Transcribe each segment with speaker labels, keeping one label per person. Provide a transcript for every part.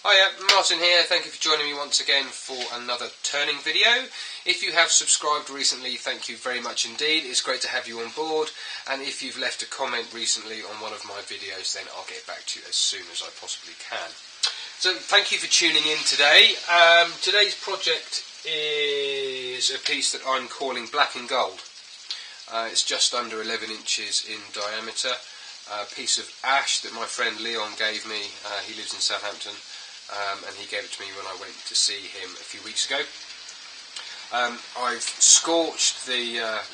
Speaker 1: Hiya, Martin here. Thank you for joining me once again for another turning video. If you have subscribed recently, thank you very much indeed. It's great to have you on board, and if you've left a comment recently on one of my videos, then I'll get back to you as soon as I possibly can. So thank you for tuning in today. Today's project is a piece that I'm calling Black and Gold. It's just under 11 inches in diameter. A piece of ash that my friend Leon gave me. He lives in Southampton. And he gave it to me when I went to see him a few weeks ago. I've scorched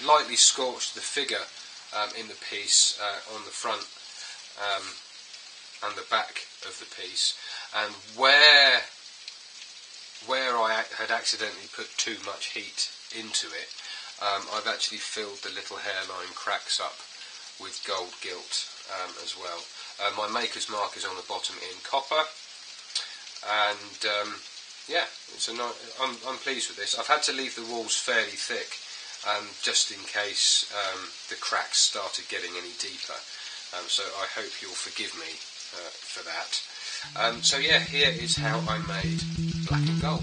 Speaker 1: lightly scorched the figure in the piece on the front and the back of the piece, and where I had accidentally put too much heat into it, I've actually filled the little hairline cracks up with gold gilt as well. My maker's mark is on the bottom in copper. And yeah, I'm pleased with this. I've had to leave the walls fairly thick just in case the cracks started getting any deeper, so I hope you'll forgive me for that. So yeah, here is how I made Black and Gold.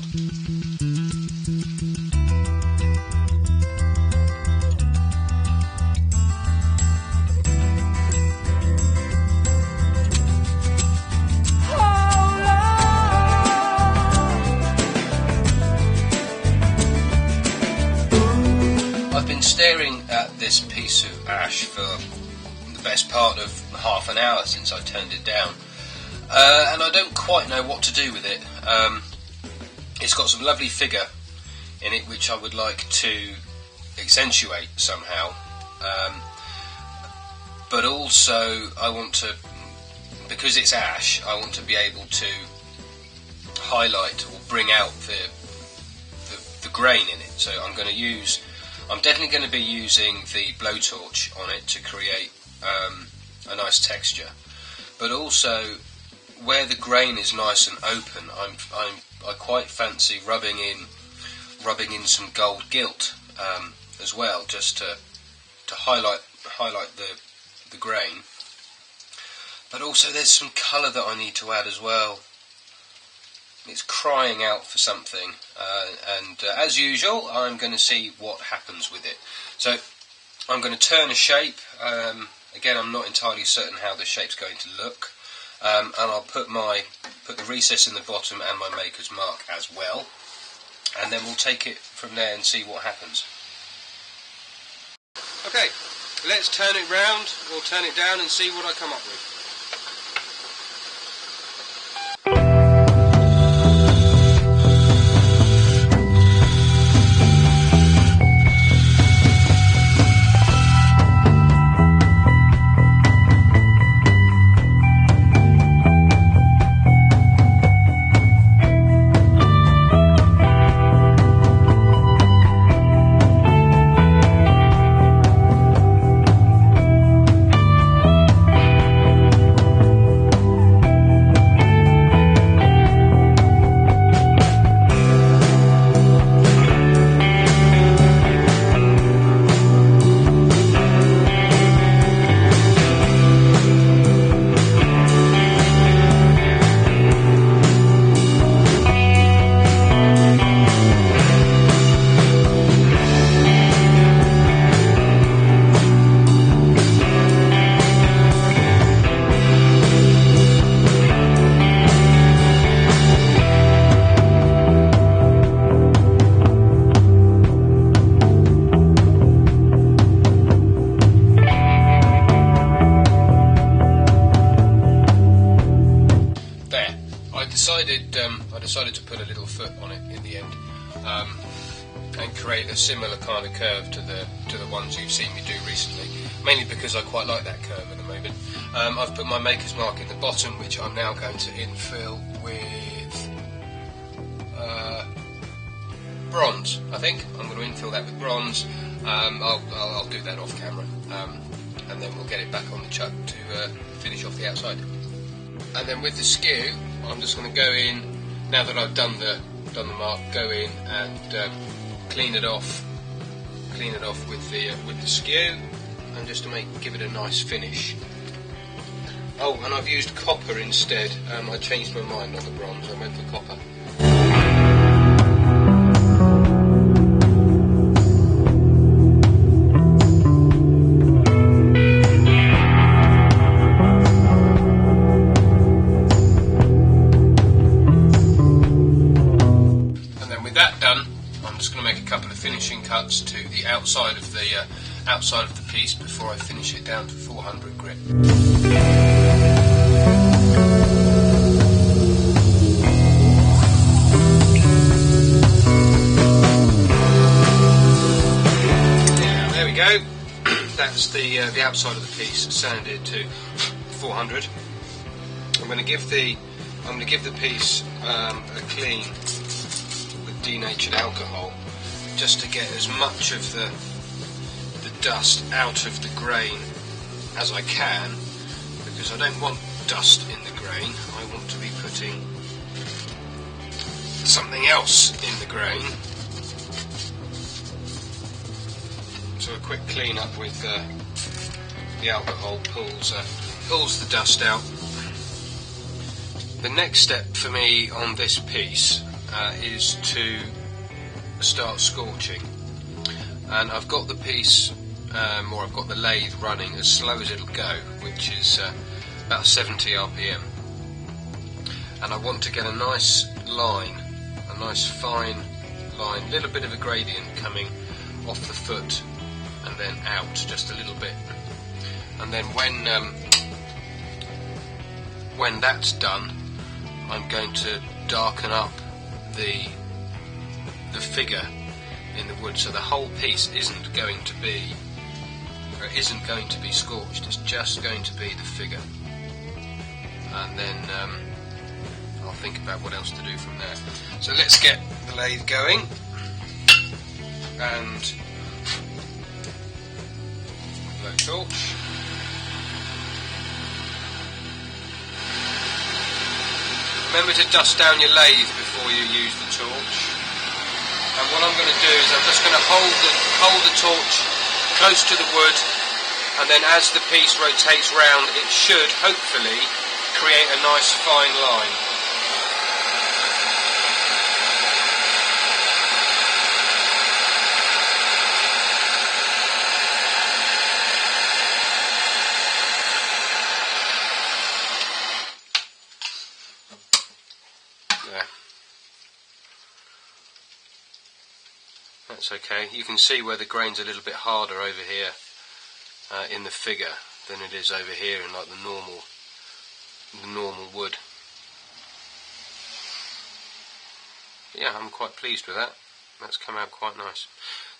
Speaker 1: I've been staring at this piece of ash for the best part of half an hour since I turned it down, and I don't quite know what to do with it. It's got some lovely figure in it which I would like to accentuate somehow, but also I want to, because it's ash, I want to be able to highlight or bring out the grain in it. So I'm definitely going to be using the blowtorch on it to create a nice texture, but also where the grain is nice and open, I quite fancy rubbing in some gold gilt as well, just to highlight the grain. But also there's some colour that I need to add as well. It's crying out for something, and as usual I'm going to see what happens with it. So I'm going to turn a shape. Again, I'm not entirely certain how the shape's going to look, and I'll put the recess in the bottom and my maker's mark as well, and then we'll take it from there and see what happens. Okay, let's turn it round or turn it down and see what I come up with. I decided to put a little foot on it in the end, and create a similar kind of curve to the ones you've seen me do recently, mainly because I quite like that curve at the moment. I've put my maker's mark in the bottom, which I'm now going to infill with bronze. I think I'm going to infill that with bronze. I'll do that off camera, and then we'll get it back on the chuck to finish off the outside. And then with the skew, I'm just going to go in, now that I've done the mark, go in and clean it off with the skew, and just to give it a nice finish. Oh, and I've used copper instead. I changed my mind on the bronze, I went for copper. And then with that done, I'm just going to make a couple of finishing cuts to the outside of the piece before I finish it down to 400 grit. Go. That's the outside of the piece sanded to 400. I'm going to give the piece a clean with denatured alcohol, just to get as much of the dust out of the grain as I can, because I don't want dust in the grain. I want to be putting something else in the grain. So a quick clean up with the alcohol pulls the dust out. The next step for me on this piece is to start scorching, and I've got the piece, or I've got the lathe running as slow as it'll go, which is about 70 RPM, and I want to get a nice line, a nice fine line, a little bit of a gradient coming off the foot and then out just a little bit, and then when that's done, I'm going to darken up the figure in the wood, so the whole piece isn't going to be scorched. It's just going to be the figure, and then I'll think about what else to do from there. So let's get the lathe going, and blow torch. Remember to dust down your lathe before you use the torch. And what I'm going to do is I'm just going to hold the torch close to the wood, and then as the piece rotates round, it should hopefully create a nice fine line. That's okay. You can see where the grain's a little bit harder over here in the figure than it is over here in like the normal wood. But yeah, I'm quite pleased with that. That's come out quite nice.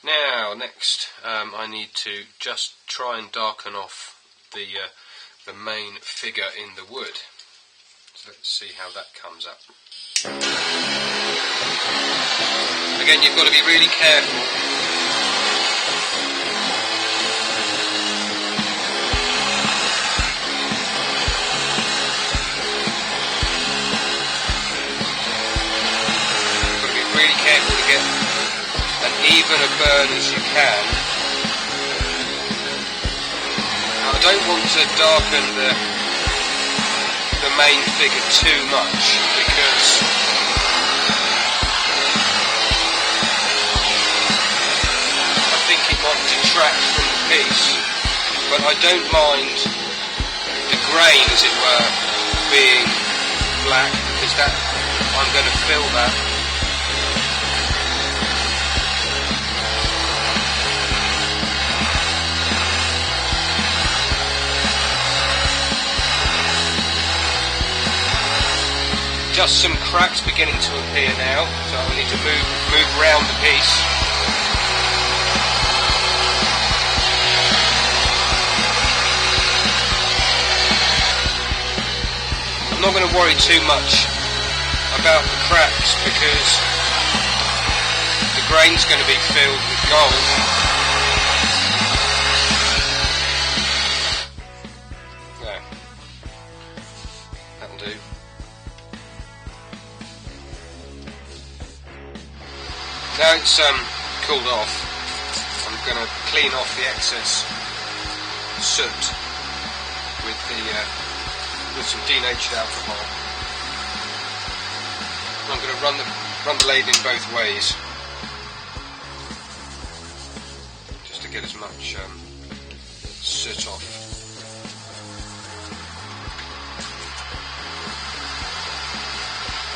Speaker 1: Now, next, I need to just try and darken off the main figure in the wood. So let's see how that comes up. Again, you've got to be really careful. You've got to be really careful to get as even a burn as you can. Now, I don't want to darken the main figure too much, because might detract from the piece, but I don't mind the grain, as it were, being black, because that I'm going to fill that. Just some cracks beginning to appear now, so I need to move around the piece. I'm not going to worry too much about the cracks, because the grain's going to be filled with gold. There. That'll do. Now it's cooled off, I'm going to clean off the excess soot with the with some denatured alcohol. I'm going to run the lathe in both ways, just to get as much soot off.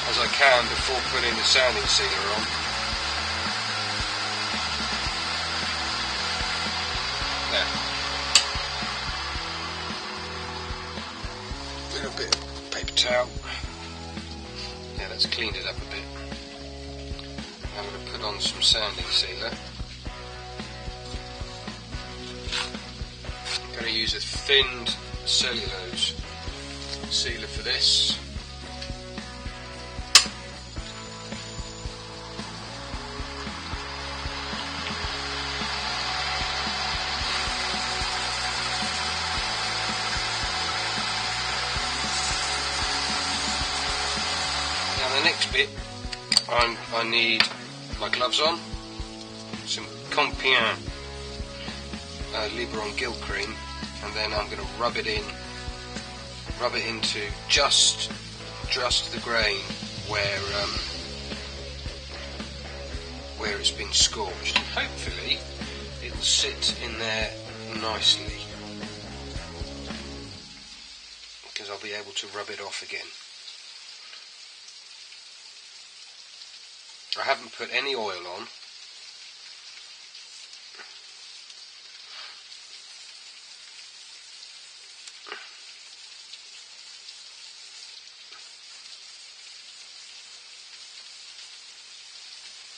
Speaker 1: As I can before putting the sanding sealer on. There. A little bit of paper towel. Yeah, that's cleaned it up a bit. I'm going to put on some sanding sealer. I'm going to use a thinned cellulose sealer for this. Now the next bit, I need my gloves on, some Compiègne Libre gilt cream, and then I'm going to rub it into just the grain where it's been scorched. Hopefully it will sit in there nicely, because I'll be able to rub it off again. I haven't put any oil on.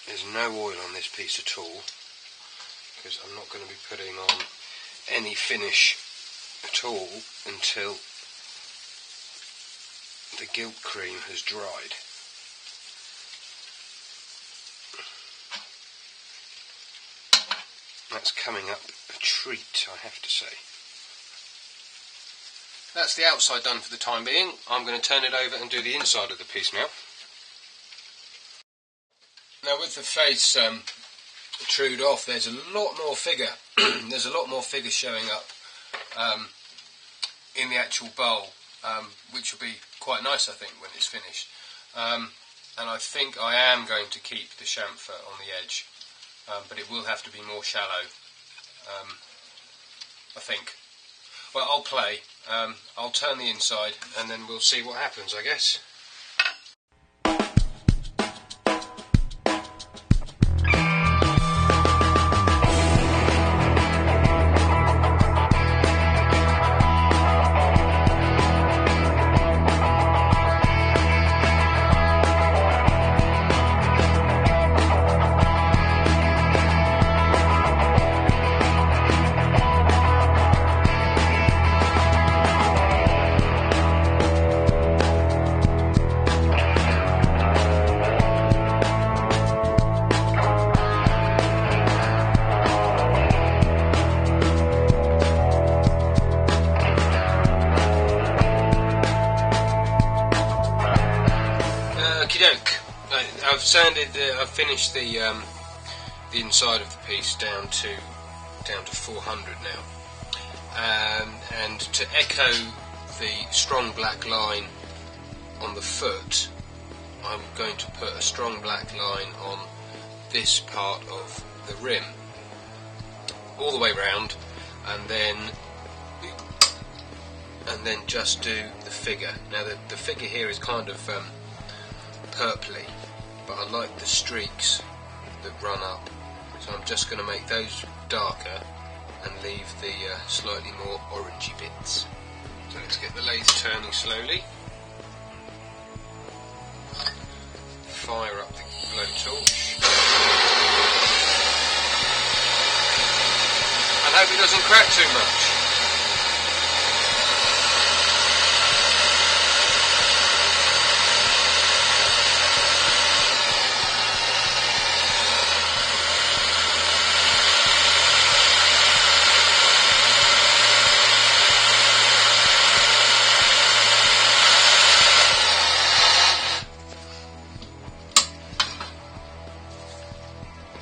Speaker 1: There's no oil on this piece at all, because I'm not going to be putting on any finish at all until the gilt cream has dried. That's coming up a treat, I have to say. That's the outside done for the time being. I'm going to turn it over and do the inside of the piece now. Now with the face trued off, there's a lot more figure. There's a lot more figure showing up in the actual bowl, which will be quite nice, I think, when it's finished. And I think I am going to keep the chamfer on the edge. But it will have to be more shallow, I think. Well, I'll play. I'll turn the inside and then we'll see what happens, I guess. I've finished the inside of the piece down to 400 now, and to echo the strong black line on the foot, I'm going to put a strong black line on this part of the rim all the way round, and then just do the figure. Now the figure here is kind of purpley, but I like the streaks that run up, so I'm just going to make those darker and leave the slightly more orangey bits. So let's get the lathe turning slowly. Fire up the blowtorch. And hope it doesn't crack too much.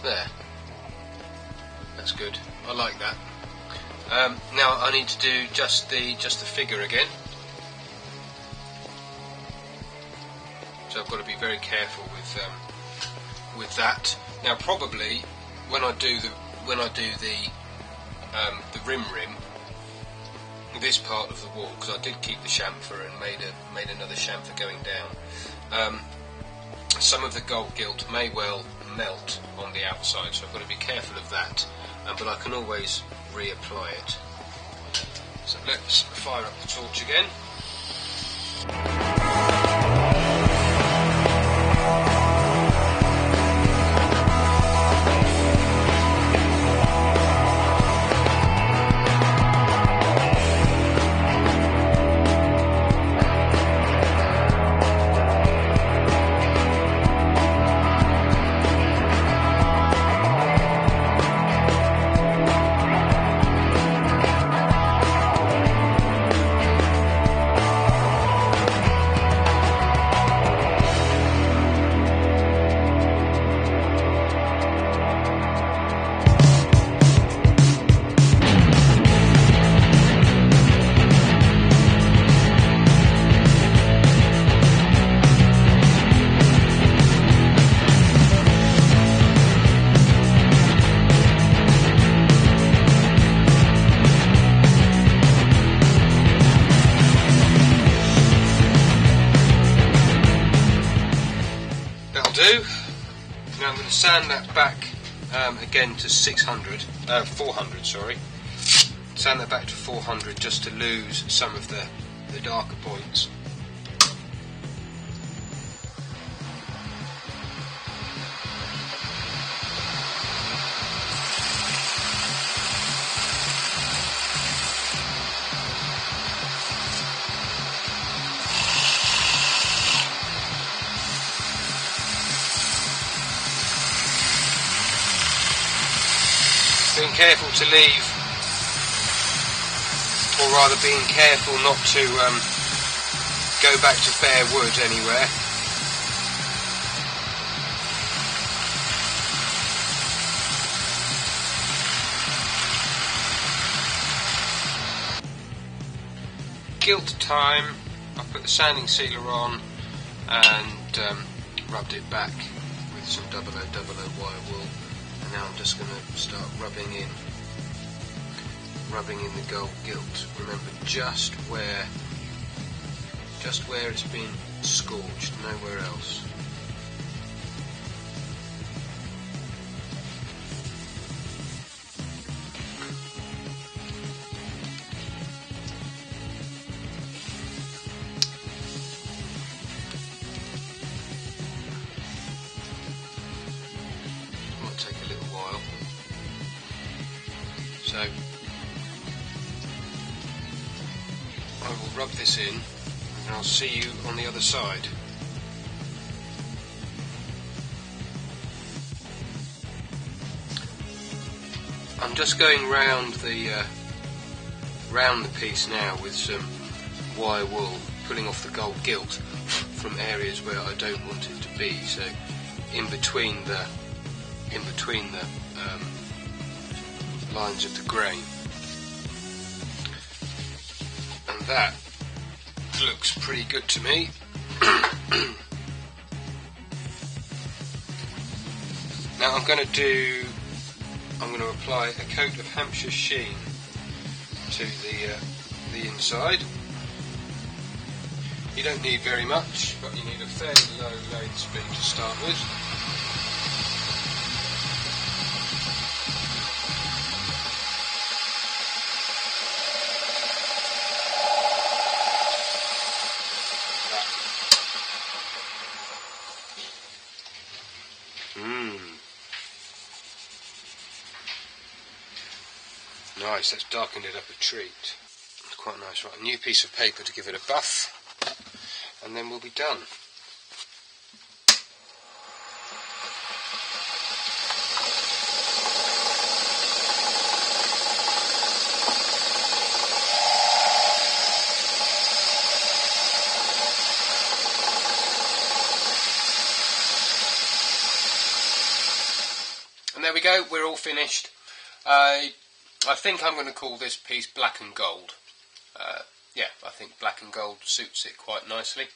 Speaker 1: There. That's good. I like that. Now I need to do just the figure again. be very careful with that. Now, probably when I do the rim, this part of the wall, because I did keep the chamfer and made another chamfer going down. Some of the gold gilt may well melt on the outside, so I've got to be careful of that. But I can always reapply it. So let's fire up the torch again. Now I'm going to sand that back again to 400, sorry. Sand that back to 400 just to lose some of the darker points. Being careful to leave, or rather being careful not to go back to bare wood anywhere. Gilt time. I put the sanding sealer on and rubbed it back with some 0000 wire wool. Now I'm just going to start rubbing in the gold gilt. Remember, just where it's been scorched, nowhere else. Take a little while. So I will rub this in and I'll see you on the other side. I'm just going round the piece now with some wire wool, pulling off the gold gilt from areas where I don't want it to be, so in between the lines of the grain, and that looks pretty good to me. Now I'm going to apply a coat of Hampshire sheen to the inside. You don't need very much, but you need a fairly low lathe speed to start with. Nice, that's darkened it up a treat. It's quite nice. Right, a new piece of paper to give it a buff, and then we'll be done. And there we go, we're all finished. I think I'm going to call this piece black and gold. Yeah, I think black and gold suits it quite nicely.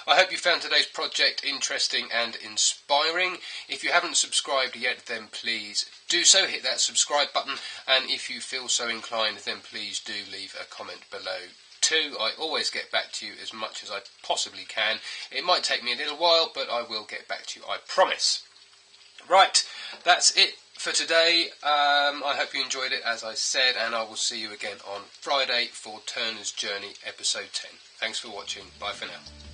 Speaker 1: I hope you found today's project interesting and inspiring. If you haven't subscribed yet, then please do so. Hit that subscribe button, and if you feel so inclined, then please do leave a comment below too. I always get back to you as much as I possibly can. It might take me a little while, but I will get back to you, I promise. Right, that's it for today. I hope you enjoyed it, as I said, and I will see you again on Friday for Turner's Journey episode 10. Thanks for watching. Bye for now.